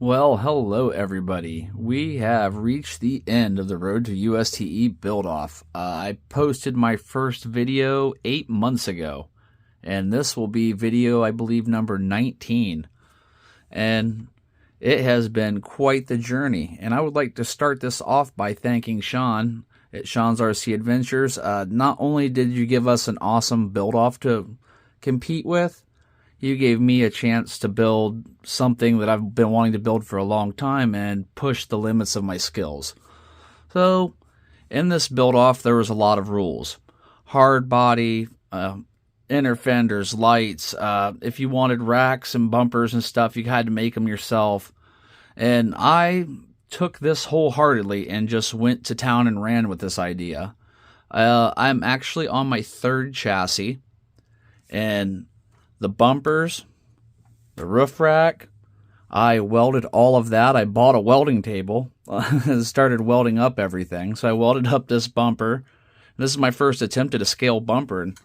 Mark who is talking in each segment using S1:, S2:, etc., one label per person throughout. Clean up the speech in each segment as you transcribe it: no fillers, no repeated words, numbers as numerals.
S1: Well, hello everybody. We have reached the end of the road to USTE build-off. I posted my first video 8 months ago, and this will be video, I believe, number 19. And it has been quite the journey, and I would like to start this off by thanking Sean at Sean's RC Adventures. Not only did you give us an awesome build-off to compete with, you gave me a chance to build something that I've been wanting to build for a long time and push the limits of my skills. So, in this build-off, there was a lot of rules. Hard body, inner fenders, lights. If you wanted racks and bumpers and stuff, you had to make them yourself. And I took this wholeheartedly and just went to town and ran with this idea. I'm actually on my third chassis, and the bumpers, the roof rack, I welded all of that. I bought a welding table and started welding up everything. So I welded up this bumper. This is my first attempt at a scale bumper, and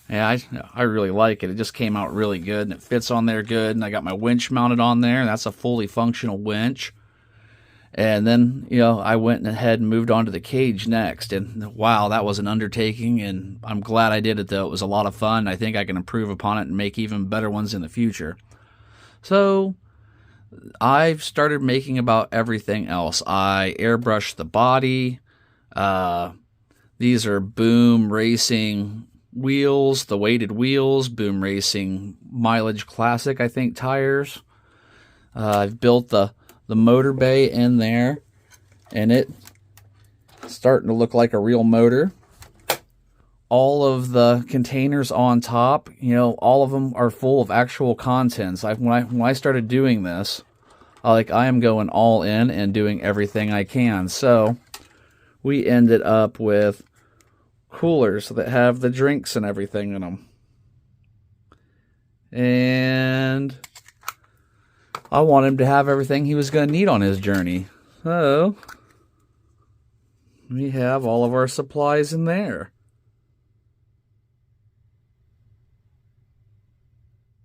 S1: yeah, I really like it. It just came out really good, and it fits on there good. And I got my winch mounted on there, and that's a fully functional winch. And then, I went ahead and moved on to the cage next. And wow, that was an undertaking, and I'm glad I did it, though. It was a lot of fun. I think I can improve upon it and make even better ones in the future. So I've started making about everything else. I airbrushed the body. These are Boom Racing wheels, the weighted wheels, Boom Racing Mileage Classic, I think, tires. I've built the motor bay in there, and it's starting to look like a real motor. All of the containers on top, all of them are full of actual contents. When I started doing this, I am going all in and doing everything I can. So we ended up with coolers that have the drinks and everything in them. And I want him to have everything he was going to need on his journey. So we have all of our supplies in there.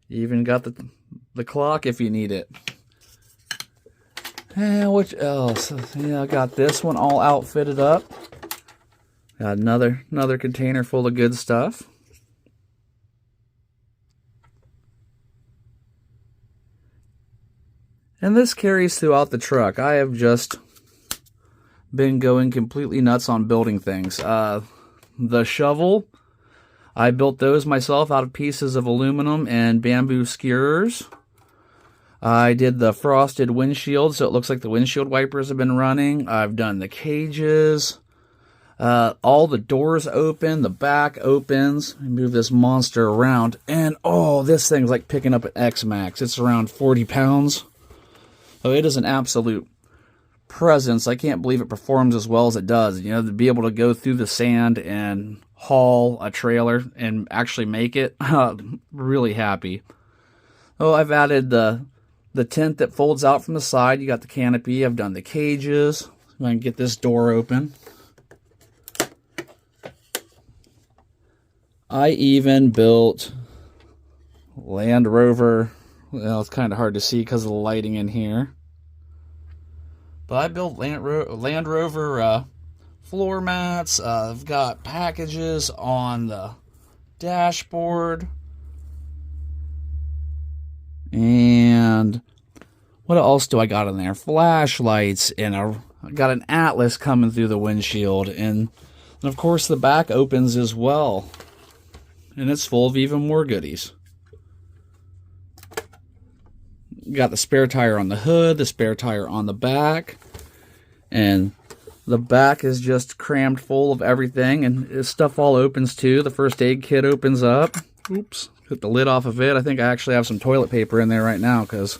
S1: You even got the clock if you need it. And what else? Yeah, I got this one all outfitted up. Got another container full of good stuff. And this carries throughout the truck. I have just been going completely nuts on building things. The shovel, I built those myself out of pieces of aluminum and bamboo skewers. I did the frosted windshield, so it looks like the windshield wipers have been running. I've done the cages. All the doors open, the back opens. I move this monster around, and this thing's like picking up an X-Max. It's around 40 pounds. Oh, it is an absolute presence. I can't believe it performs as well as it does. To be able to go through the sand and haul a trailer and actually make it, really happy. Oh, I've added the tent that folds out from the side. You got the canopy. I've done the cages. I can get this door open. I even built Land Rover. Well, it's kind of hard to see because of the lighting in here. But I built Land Rover floor mats. I've got packages on the dashboard. And what else do I got in there? Flashlights, and I got an Atlas coming through the windshield. And of course the back opens as well. And it's full of even more goodies. Got the spare tire on the hood, the spare tire on the back, and the back is just crammed full of everything, and stuff all opens too. The first aid kit opens up. Oops, took the lid off of it. I think I actually have some toilet paper in there right now, because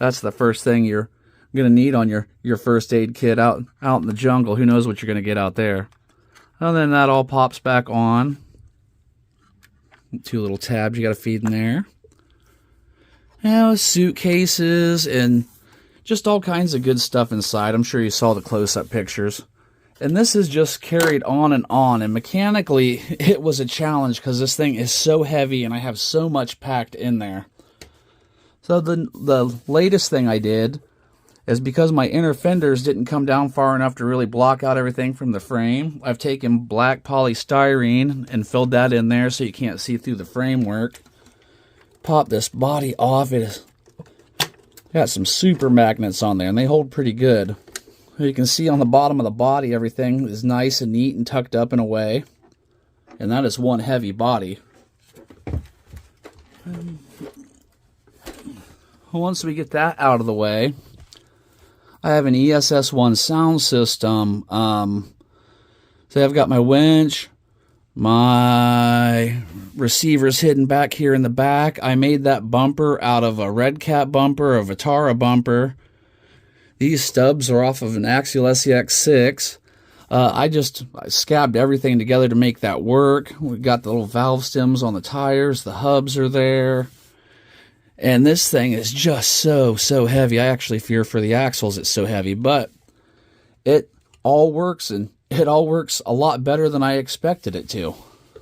S1: that's the first thing you're going to need on your first aid kit out in the jungle. Who knows what you're going to get out there. And then that all pops back on. 2 little tabs you got to feed in there. Suitcases and just all kinds of good stuff inside. I'm sure you saw the close-up pictures. And this is just carried on, and mechanically it was a challenge because this thing is so heavy and I have so much packed in there. So the latest thing I did is, because my inner fenders didn't come down far enough to really block out everything from the frame, I've taken black polystyrene and filled that in there so you can't see through the framework. Pop this body off. It is got some super magnets on there, and they hold pretty good. You can see on the bottom of the body, everything is nice and neat and tucked up in a way. And that is one heavy body. Once we get that out of the way, I have an ESS1 sound system. So I've got my winch, my receivers hidden back here in the back. I made that bumper out of a red cap bumper, a Vaterra bumper. These stubs are off of an Axial SEX6. I scabbed everything together to make that work. We got the little valve stems on the tires. The hubs are there. And this thing is just so heavy. I actually fear for the axles, it's so heavy. But it all works, and it all works a lot better than I expected it to.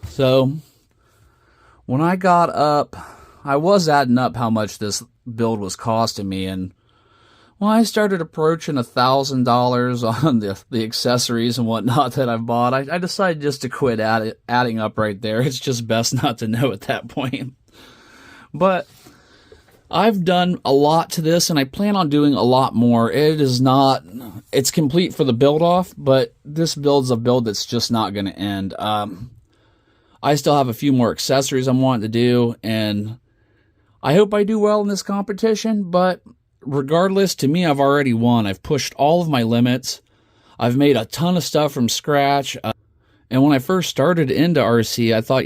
S1: So when I got up, I was adding up how much this build was costing me, and when I started approaching $1,000 on the accessories and whatnot that I've bought, I decided just to quit adding up right there. It's just best not to know at that point. But I've done a lot to this, and I plan on doing a lot more. It's complete for the build off, but this build's a build that's just not going to end. I still have a few more accessories I'm wanting to do, and I hope I do well in this competition, but regardless, to me, I've already won. I've pushed all of my limits. I've made a ton of stuff from scratch. And when I first started into RC, I thought,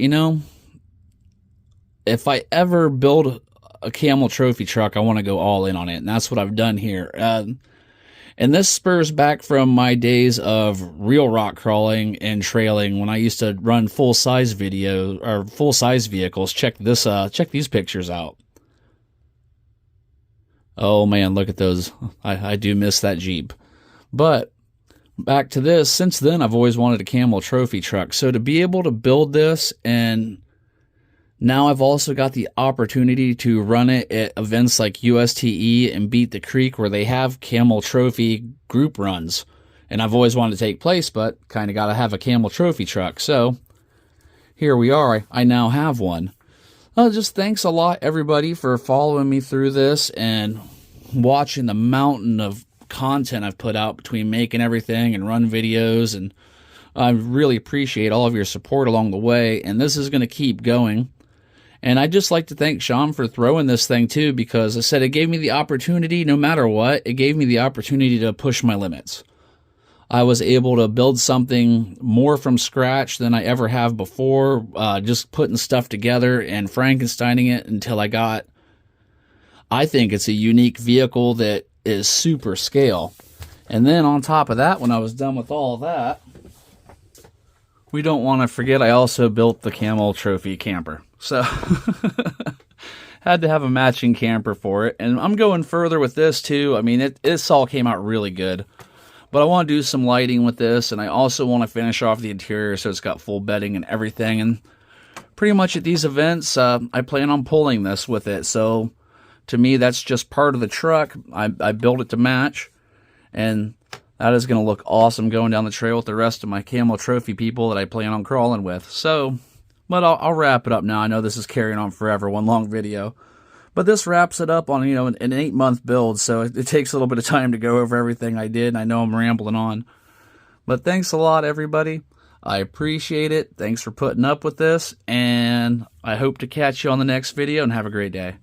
S1: if I ever build a Camel Trophy truck, I want to go all in on it. And that's what I've done here. And this spurs back from my days of real rock crawling and trailing when I used to run full-size vehicles. Check these pictures out. Oh man, look at those. I do miss that Jeep. But back to this, since then I've always wanted a Camel Trophy truck. So to be able to build this, and now I've also got the opportunity to run it at events like USTE and Beat the Creek, where they have Camel Trophy group runs. And I've always wanted to take place, but kind of got to have a Camel Trophy truck. So here we are. I now have one. Just thanks a lot, everybody, for following me through this and watching the mountain of content I've put out between making everything and run videos. And I really appreciate all of your support along the way. And this is going to keep going. And I'd just like to thank Sean for throwing this thing, too, because I said it gave me the opportunity, no matter what, it gave me the opportunity to push my limits. I was able to build something more from scratch than I ever have before, just putting stuff together and Frankensteining it until I think it's a unique vehicle that is super scale. And then on top of that, when I was done with all of that, we don't want to forget I also built the Camel Trophy camper. So had to have a matching camper for it. And I'm going further with this too. I mean, this all came out really good. But I want to do some lighting with this, and I also want to finish off the interior so it's got full bedding and everything. And pretty much at these events, I plan on pulling this with it. So to me, that's just part of the truck. I built it to match, and that is going to look awesome going down the trail with the rest of my Camel Trophy people that I plan on crawling with. So, but I'll wrap it up now. I know this is carrying on forever, one long video. But this wraps it up on, an 8-month build, so it takes a little bit of time to go over everything I did, and I know I'm rambling on. But thanks a lot, everybody. I appreciate it. Thanks for putting up with this, and I hope to catch you on the next video, and have a great day.